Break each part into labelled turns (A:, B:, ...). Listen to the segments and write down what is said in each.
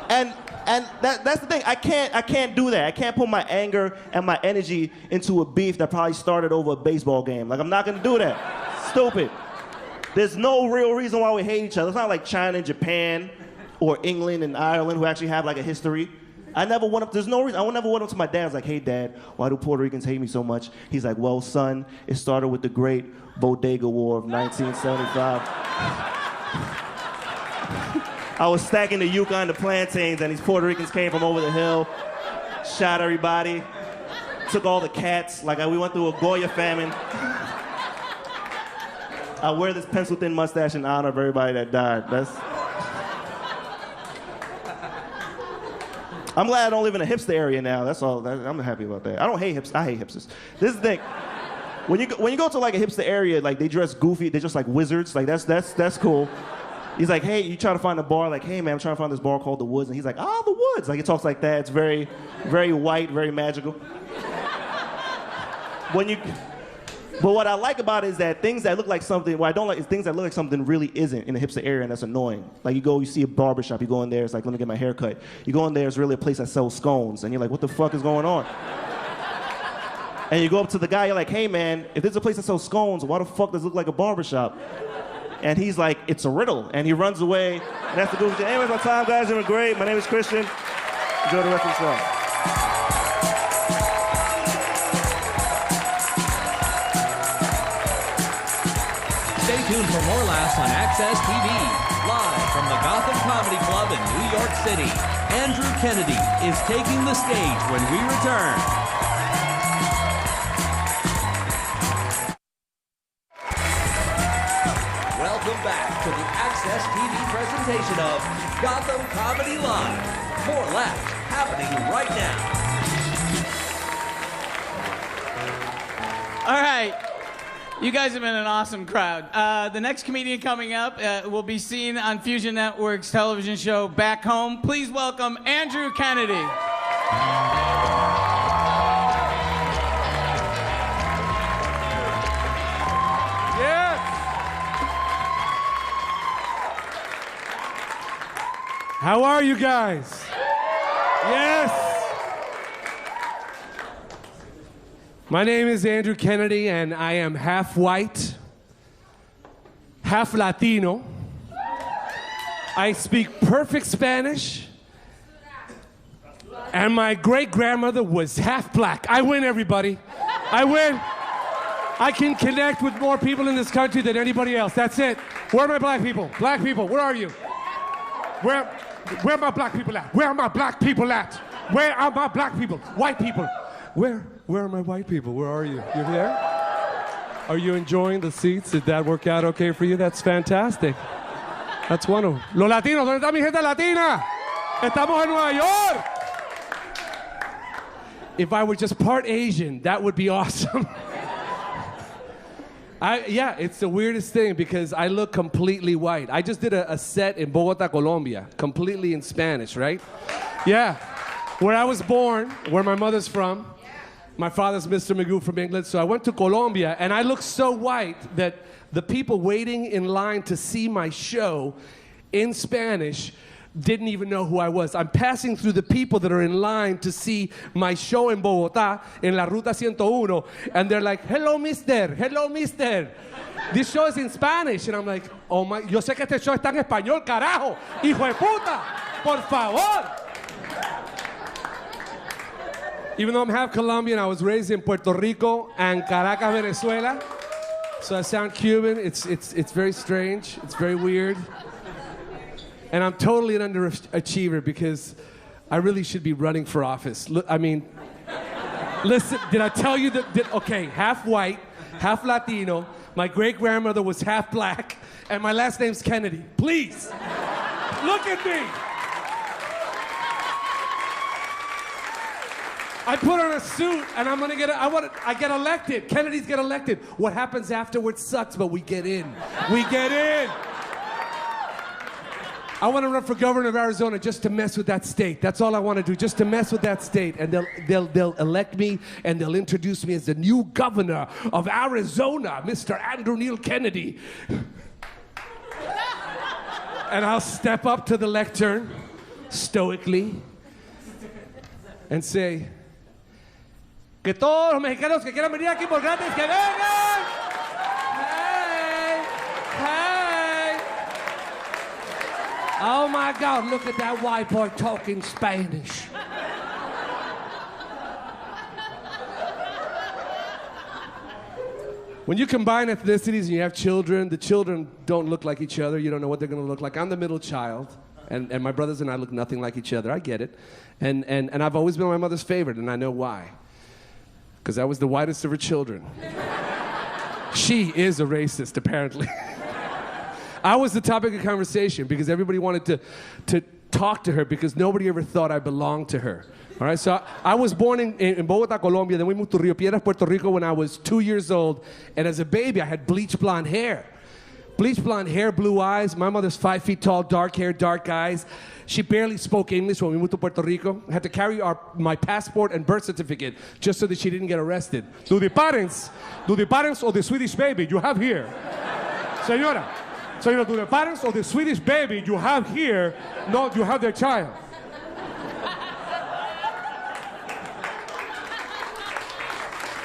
A: And that's the thing. I can't do that. I can't put my anger and my energy into a beef that probably started over a baseball game. Like, I'm not gonna do that. Stupid. There's no real reason why we hate each other. It's not like China and Japan or England and Ireland who actually have like a history. I never went up, there's no reason, I never went up to my dad. I was like, hey Dad, why do Puerto Ricans hate me so much? He's like, well son, it started with the great Bodega War of 1975. I was stacking the yuca and the plantains and these Puerto Ricans came from over the hill, shot everybody, took all the cats, like we went through a Goya famine. I wear this pencil-thin mustache in honor of everybody that died. I'm glad I don't live in a hipster area now. That's all. I'm happy about that. I don't hate hipsters. I hate hipsters. This is the thing. When you go to like a hipster area, like they dress goofy. They're just like wizards. Like that's cool. He's like, hey, you try to find a bar. Like, hey man, I'm trying to find this bar called the Woods. And he's like, oh, the Woods. Like he talks like that. It's very, very white, very magical. But what I like about it is that things that look like something, what I don't like is things that look like something really isn't in a hipster area, and that's annoying. Like you see a barbershop, you go in there, it's like, let me get my hair cut. You go in there, it's really a place that sells scones, and you're like, what the fuck is going on? And you go up to the guy, you're like, hey man, if there's a place that sells scones, why the fuck does it look like a barbershop? And he's like, it's a riddle, and he runs away, and that's the goofy shit. Anyways, my time, guys, it's been great. My name is Christian. Enjoy the rest of the show.
B: Stay tuned for more laughs on Access TV. Live from the Gotham Comedy Club in New York City, Andrew Kennedy is taking the stage when we return. Welcome back to the Access TV presentation of Gotham Comedy Live. More laughs happening right now.
C: All right. You guys have been an awesome crowd. The next comedian coming up will be seen on Fusion Network's television show Back Home. Please welcome Andrew Kennedy.
D: Yes. How are you guys? Yes. My name is Andrew Kennedy, and I am half white, half Latino. I speak perfect Spanish, and my great-grandmother was half black. I win, everybody. I win. I can connect with more people in this country than anybody else. That's it. Where are my black people? Black people, where are you? Where are my black people at? Where are my black people at? Where are my black people? White people. Where are my white people? Where are you? You're there? Are you enjoying the seats? Did that work out okay for you? That's fantastic. That's wonderful. Los latinos, ¿dónde está mi gente latina? Estamos en Nueva York. If I were just part Asian, that would be awesome. Yeah, it's the weirdest thing because I look completely white. I just did a set in Bogota, Colombia, completely in Spanish, right? Yeah. Where I was born, where my mother's from. My father's Mr. Magoo from England, so I went to Colombia, and I looked so white that the people waiting in line to see my show in Spanish didn't even know who I was. I'm passing through the people that are in line to see my show in Bogotá, in La Ruta 101, and they're like, hello, mister, hello, mister. This show is in Spanish, and I'm like, oh my, yo sé que este show está en español, carajo, hijo de puta, por favor. Even though I'm half Colombian, I was raised in Puerto Rico and Caracas, Venezuela. So I sound Cuban. It's very strange. It's very weird. And I'm totally an underachiever because I really should be running for office. Look, I mean, listen, did I tell you that okay, half white, half Latino, my great-grandmother was half black, and my last name's Kennedy. Please, look at me. I put on a suit and I'm gonna I get elected. Kennedys get elected. What happens afterwards sucks, but we get in. We get in. I want to run for governor of Arizona just to mess with that state. That's all I want to do, just to mess with that state. And they'll elect me and they'll introduce me as the new governor of Arizona, Mr. Andrew Neil Kennedy. And I'll step up to the lectern stoically and say, que todos los mexicanos que quieran venir aquí por gratis, que vengan. Hey, hey. Oh my God, look at that white boy talking Spanish. When you combine ethnicities and you have children, the children don't look like each other. You don't know what they're going to look like. I'm the middle child, and my brothers and I look nothing like each other. I get it. And I've always been my mother's favorite, and I know why. Because I was the whitest of her children. She is a racist, apparently. I was the topic of conversation because everybody wanted to talk to her because nobody ever thought I belonged to her. All right, so I was born in Bogota, Colombia. Then we moved to Rio Piedras, Puerto Rico when I was 2 years old. And as a baby, I had bleach blonde hair. Bleach blonde hair, blue eyes. My mother's 5 feet tall, dark hair, dark eyes. She barely spoke English when we moved to Puerto Rico. I had to carry my passport and birth certificate just so that she didn't get arrested. Do the parents or the Swedish baby you have here? Señora, do the parents or the Swedish baby you have here, no, you have their child?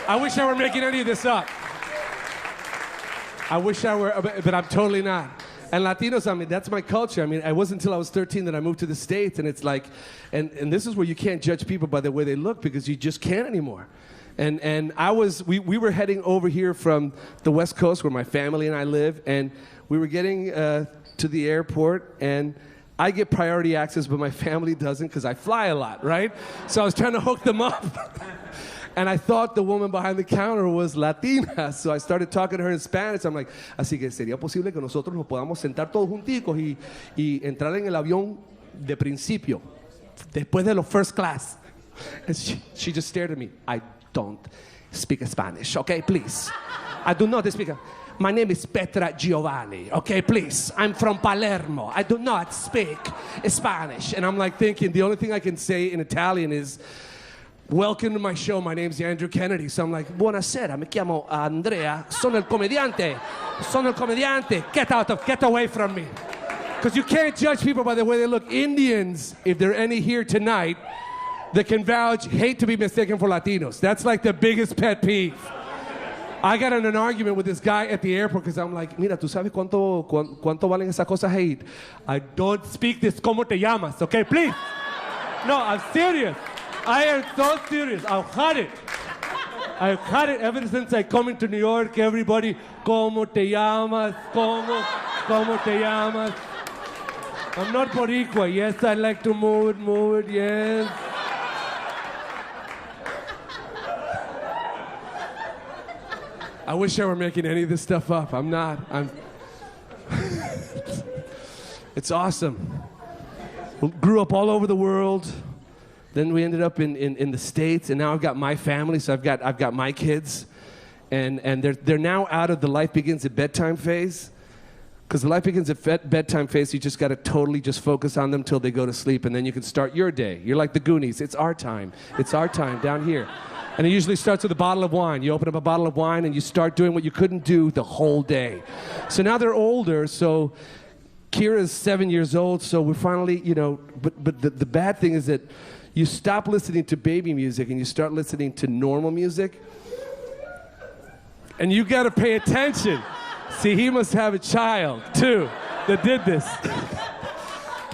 D: I wish I were making any of this up. I wish I were, but I'm totally not. And Latinos, I mean, that's my culture. I mean, it wasn't until I was 13 that I moved to the States, and it's like, and this is where you can't judge people by the way they look because you just can't anymore. And we were heading over here from the West Coast where my family and I live, and we were getting to the airport, and I get priority access, but my family doesn't because I fly a lot, right? So I was trying to hook them up. And I thought the woman behind the counter was Latina, so I started talking to her in Spanish. I'm like, así que sería posible que nosotros nos podamos sentar todos junticos y entrar en el avión de principio, después de lo first class. And she just stared at me. I don't speak Spanish, okay, please. I do not speak. My name is Petra Giovanni, okay, please. I'm from Palermo. I do not speak Spanish. And I'm like thinking, the only thing I can say in Italian is, welcome to my show, my name's Andrew Kennedy. So I'm like, buonasera, mi chiamo Andrea, sono il comediante, get away from me. Because you can't judge people by the way they look. Indians, if there are any here tonight, that can vouch, hate to be mistaken for Latinos. That's like the biggest pet peeve. I got in an argument with this guy at the airport because I'm like, mira, ¿tú sabes cuánto valen esas cosas ahí? I don't speak this, ¿cómo te llamas? Okay, please. No, I'm serious. I am so serious. I've had it ever since I come into New York. Everybody, ¿cómo te llamas? ¿Cómo te llamas? I'm not Boricua. Yes, I like to move it, yes. I wish I were making any of this stuff up. I'm not. It's awesome. Grew up all over the world. Then we ended up in the States, and now I've got my family, so I've got my kids, and they're now out of the life begins at bedtime phase, because the life begins at bedtime phase. You just got to totally just focus on them till they go to sleep, and then you can start your day. You're like the Goonies. It's our time. It's our time down here, and it usually starts with a bottle of wine. You open up a bottle of wine, and you start doing what you couldn't do the whole day. So now they're older, so Kira's 7 years old, so we're finally, but the bad thing is that you stop listening to baby music and you start listening to normal music. And you gotta pay attention. See, he must have a child too that did this.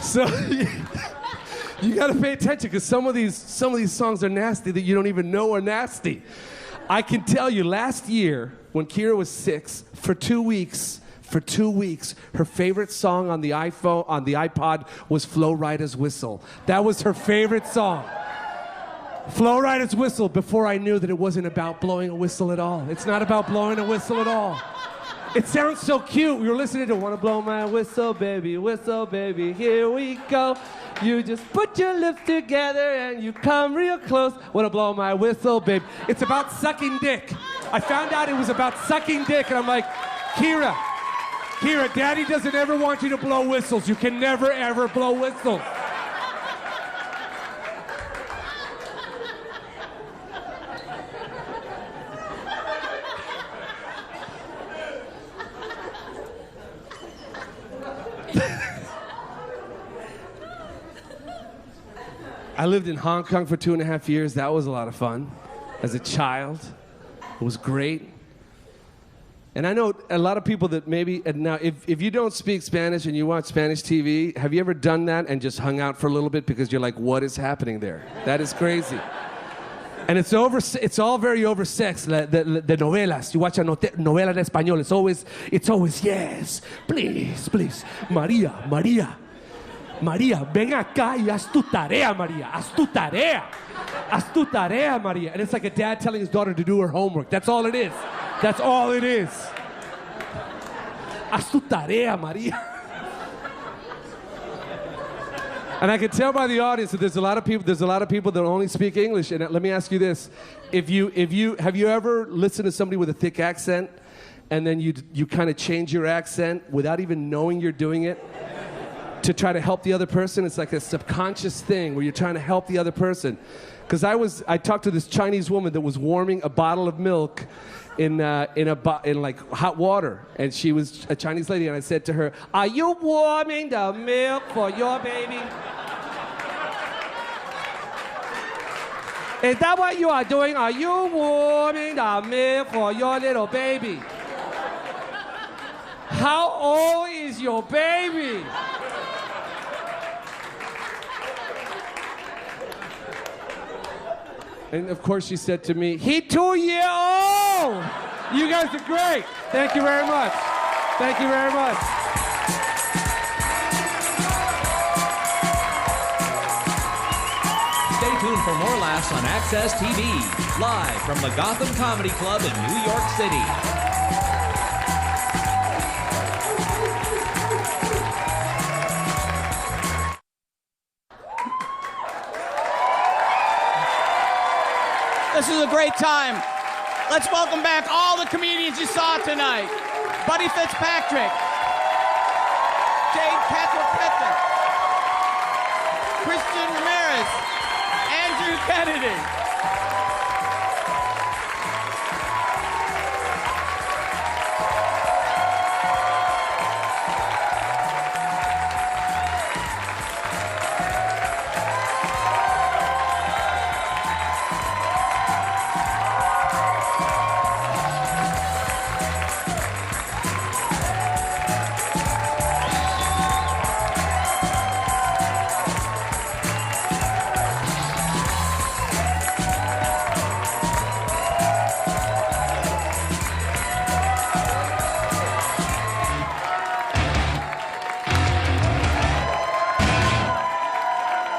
D: So you gotta pay attention because some of these songs are nasty that you don't even know are nasty. I can tell you last year when Kira was 6, for 2 weeks, her favorite song on the iPod was Flo Rida's Whistle. That was her favorite song. Flo Rida's Whistle, before I knew that it wasn't about blowing a whistle at all. It's not about blowing a whistle at all. It sounds so cute. We were listening to Wanna Blow My Whistle, baby, here we go. You just put your lips together and you come real close. Wanna blow my whistle, baby. It's about sucking dick. I found out it was about sucking dick, and I'm like, Kira, Daddy doesn't ever want you to blow whistles. You can never, ever blow whistles. I lived in Hong Kong for 2.5 years. That was a lot of fun. As a child, it was great. And I know a lot of people that maybe, and now if you don't speak Spanish and you watch Spanish TV, have you ever done that and just hung out for a little bit because you're like, what is happening there? That is crazy. And it's all very oversexed, the novelas. You watch a novela en español, it's always, yes, please, María, ven acá y haz tu tarea, María, haz tu tarea, María. And it's like a dad telling his daughter to do her homework. That's all it is. That's all it is. Haz tu tarea, María. And I can tell by the audience that there's a lot of people that only speak English. And let me ask you this: have you ever listened to somebody with a thick accent, and then you kind of change your accent without even knowing you're doing it to try to help the other person? It's like a subconscious thing where you're trying to help the other person. Because I talked to this Chinese woman that was warming a bottle of milk in like hot water, and she was a Chinese lady, and I said to her, "Are you warming the milk for your baby? Is that what you are doing? Are you warming the milk for your little baby? How old is your baby?" And of course she said to me, "He 2 years old." You guys are great. Thank you very much. Thank you very much.
B: Stay tuned for more laughs on Access TV, live from the Gotham Comedy Club in New York City.
C: This is a great time. Let's welcome back all the comedians you saw tonight. Buddy Fitzpatrick, Jade Patrick, Christian Ramirez, Andrew Kennedy.